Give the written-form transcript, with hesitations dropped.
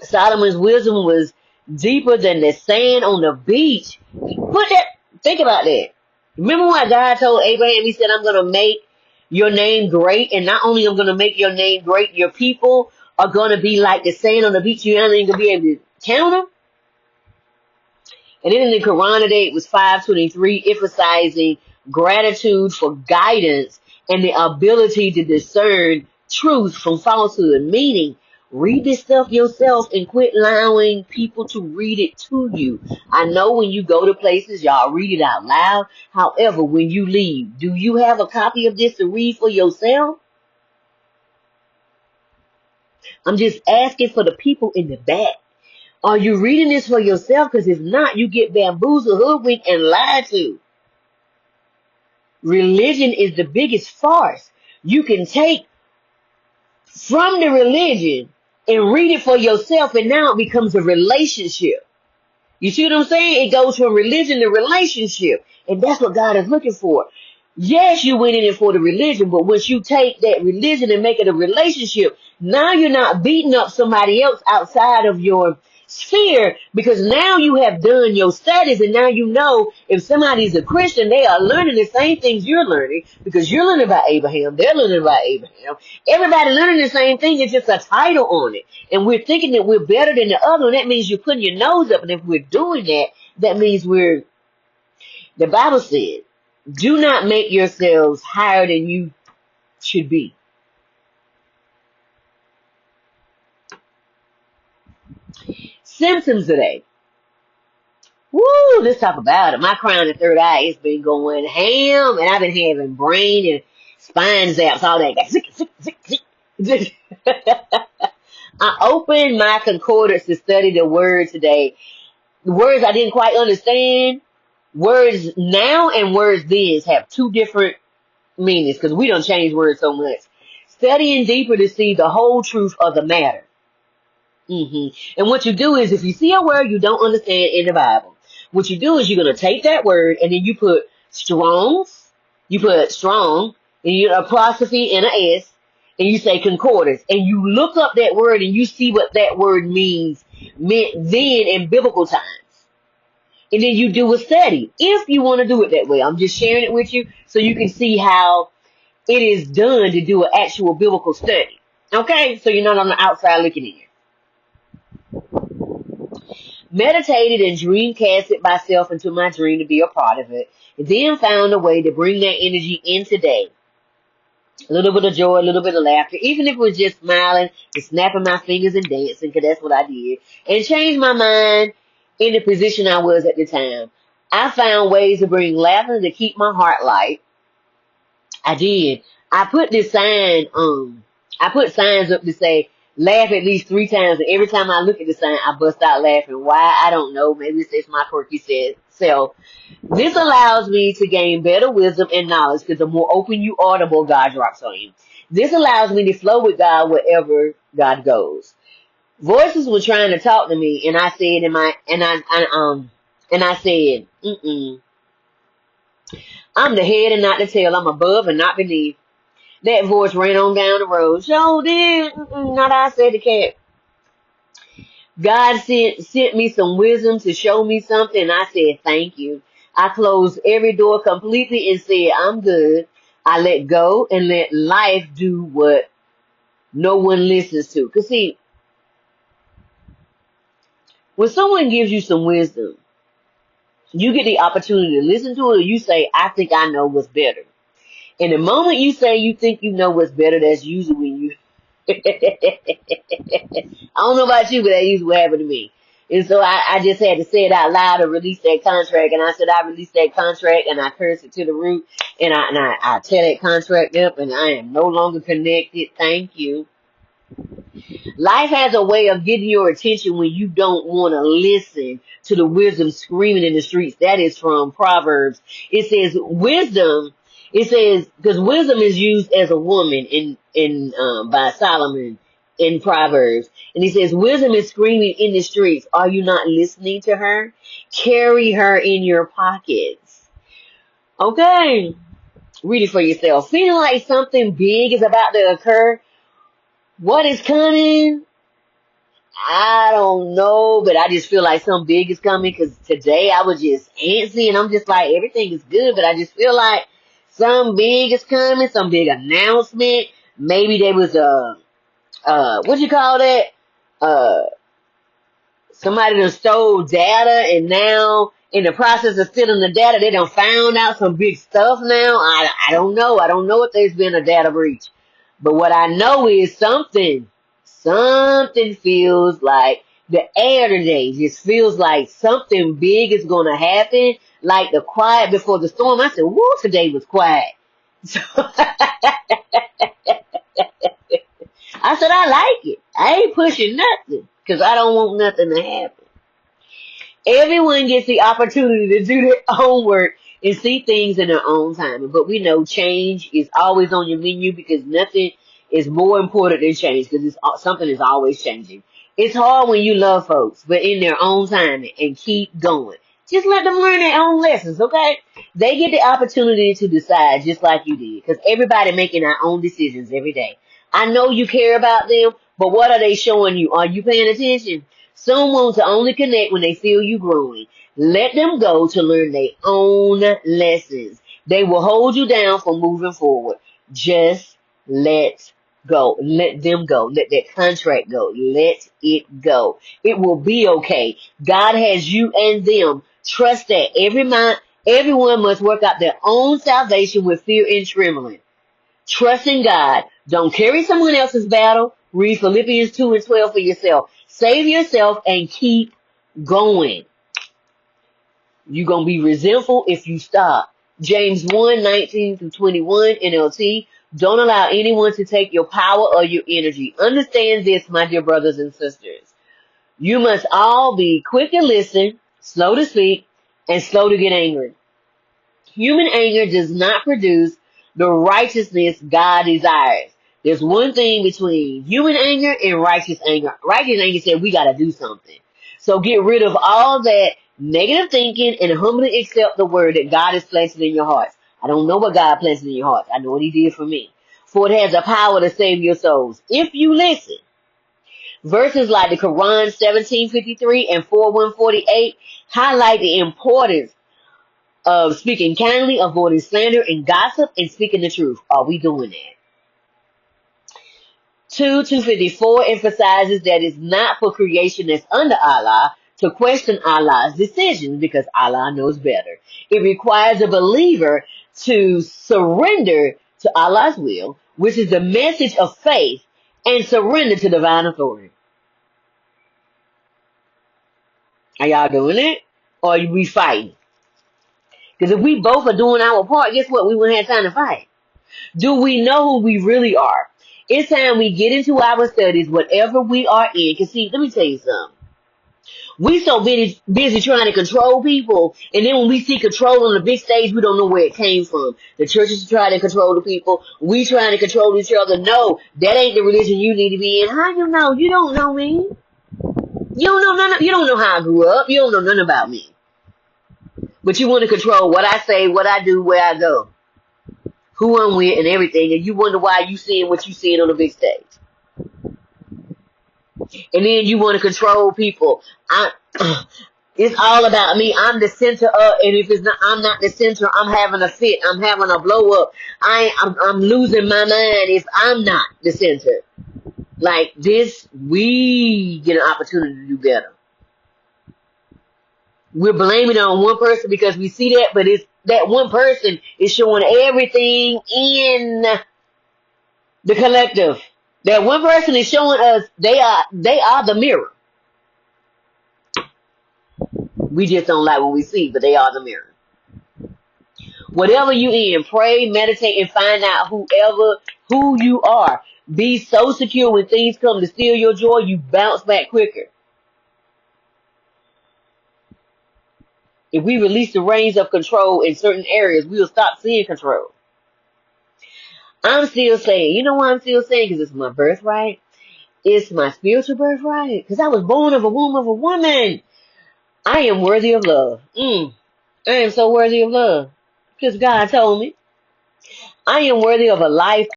Solomon's wisdom was deeper than the sand on the beach. Think about that. Remember when God told Abraham, he said, I'm going to make your name great. And not only I'm going to make your name great, your people are going to be like the sand on the beach. You're not even going to be able to count them. And then in the Quran today, it was 523, emphasizing gratitude for guidance and the ability to discern truth from falsehood. Meaning, read this stuff yourself and quit allowing people to read it to you. I know when you go to places, y'all read it out loud. However, when you leave, do you have a copy of this to read for yourself? I'm just asking for the people in the back. Are you reading this for yourself? Because if not, you get bamboozled, hoodwinked, and lied to. Religion is the biggest farce. You can take from the religion and read it for yourself, and now it becomes a relationship. You see what I'm saying? It goes from religion to relationship, and that's what God is looking for. Yes, you went in it for the religion, but once you take that religion and make it a relationship, now you're not beating up somebody else outside of your sphere, because now you have done your studies, and now you know if somebody's a Christian, they are learning the same things you're learning, because you're learning about Abraham, they're learning about Abraham. Everybody learning the same thing, it's just a title on it. And we're thinking that we're better than the other, and that means you're putting your nose up, and if we're doing that, that means the Bible said, do not make yourselves higher than you should be. Symptoms today. Woo, let's talk about it. My crown and third eye has been going ham, and I've been having brain and spine zaps, all that. I opened my concordance to study the word today. The words I didn't quite understand. Words now and words then have two different meanings, because we don't change words so much. Studying deeper to see the whole truth of the matter. And what you do is, if you see a word you don't understand in the Bible, what you do is you're going to take that word and then you put you put strong, and you apostrophe and an S, and you say concordance, and you look up that word and you see what that word meant then in biblical times. And then you do a study, if you want to do it that way. I'm just sharing it with you so you can see how it is done to do an actual biblical study. Okay? So you're not on the outside looking in. Meditated and dream casted myself into my dream to be a part of it. And then found a way to bring that energy in today. A little bit of joy, a little bit of laughter. Even if it was just smiling and snapping my fingers and dancing, because that's what I did. And changed my mind in the position I was at the time. I found ways to bring laughter to keep my heart light. I did. I put signs up to say, laugh at least 3 times, and every time I look at the sign, I bust out laughing. Why? I don't know. Maybe it's just my quirky self. This allows me to gain better wisdom and knowledge, because the more open you are, the more God drops on you. This allows me to flow with God wherever God goes. Voices were trying to talk to me, and I said I'm the head and not the tail. I'm above and not beneath. That voice ran on down the road. So did. Not I, said the cat. God sent me some wisdom to show me something, and I said, thank you. I closed every door completely and said, I'm good. I let go and let life do what no one listens to. Because see, when someone gives you some wisdom, you get the opportunity to listen to it, or you say, I think I know what's better. And the moment you say you think you know what's better, that's usually when you I don't know about you, but that usually what happened to me. And so I just had to say it out loud to release that contract. And I said, I released that contract, and I cursed it to the root. And I tear that contract up, and I am no longer connected. Thank you. Life has a way of getting your attention when you don't want to listen to the wisdom screaming in the streets. That is from Proverbs. It says wisdom. It says, because wisdom is used as a woman by Solomon in Proverbs. And he says, wisdom is screaming in the streets. Are you not listening to her? Carry her in your pockets. Okay. Read it for yourself. Feeling like something big is about to occur. What is coming? I don't know, but I just feel like something big is coming because today I was just antsy and I'm just like, everything is good, but I just feel like something big is coming, some big announcement. Maybe there was what you call that? Uh, Somebody done stole data and now in the process of stealing the data, they done found out some big stuff now. I don't know. I don't know if there's been a data breach. But what I know is something feels like the air today just feels like something big is going to happen. Like the quiet before the storm. I said, woo, today was quiet. So I said, I like it. I ain't pushing nothing because I don't want nothing to happen. Everyone gets the opportunity to do their own work and see things in their own time. But we know change is always on your menu because nothing is more important than change because something is always changing. It's hard when you love folks, but in their own time and keep going. Just let them learn their own lessons, okay? They get the opportunity to decide just like you did because everybody making our own decisions every day. I know you care about them, but what are they showing you? Are you paying attention? Some want to only connect when they feel you growing. Let them go to learn their own lessons. They will hold you down from moving forward. Just let go. Let them go. Let that contract go. Let it go. It will be okay. God has you and them. Trust that everyone must work out their own salvation with fear and trembling. Trust in God. Don't carry someone else's battle. Read Philippians 2 and 12 for yourself. Save yourself and keep going. You're going to be resentful if you stop. James 1:19-21 NLT. Don't allow anyone to take your power or your energy. Understand this, my dear brothers and sisters. You must all be quick to listen, slow to speak, and slow to get angry. Human anger does not produce the righteousness God desires. There's one thing between human anger and righteous anger. Righteous anger said we got to do something. So get rid of all that negative thinking and humbly accept the word that God is planting in your hearts. I don't know what God planted in your hearts. I know what he did for me. For it has the power to save your souls. If you listen. Verses like the Quran 17:53 and 4:148 highlight the importance of speaking kindly, avoiding slander and gossip, and speaking the truth. Are we doing that? 2:254 emphasizes that it's not for creation that's under Allah to question Allah's decisions because Allah knows better. It requires a believer to surrender to Allah's will, which is the message of faith, and surrender to divine authority. Are y'all doing it? Or are we fighting? Because if we both are doing our part, guess what? We wouldn't have time to fight. Do we know who we really are? It's time we get into our studies, whatever we are in. Because see, let me tell you something. We so busy trying to control people, and then when we see control on the big stage, we don't know where it came from. The churches are trying to control the people. We trying to control each other. No, that ain't the religion you need to be in. How you know? You don't know me. You don't know none. You don't know how I grew up. You don't know nothing about me. But you want to control what I say, what I do, where I go, who I'm with, and everything. And you wonder why you seeing what you seeing on the big stage. And then you want to control people. It's all about me. I'm the center of, and if it's not, I'm not the center. I'm having a fit. I'm having a blow up. I'm losing my mind if I'm not the center. Like this, we get an opportunity to do better. We're blaming it on one person because we see that, but it's that one person is showing everything in the collective. That one person is showing us they are the mirror. We just don't like what we see, but they are the mirror. Whatever you in, pray, meditate, and find out who you are. Be so secure when things come to steal your joy, you bounce back quicker. If we release the reins of control in certain areas, we'll stop seeing control. I'm still saying, you know why I'm still saying? Because it's my birthright. It's my spiritual birthright. Because I was born of a womb of a woman. I am worthy of love. I am so worthy of love. Because God told me. I am worthy of a life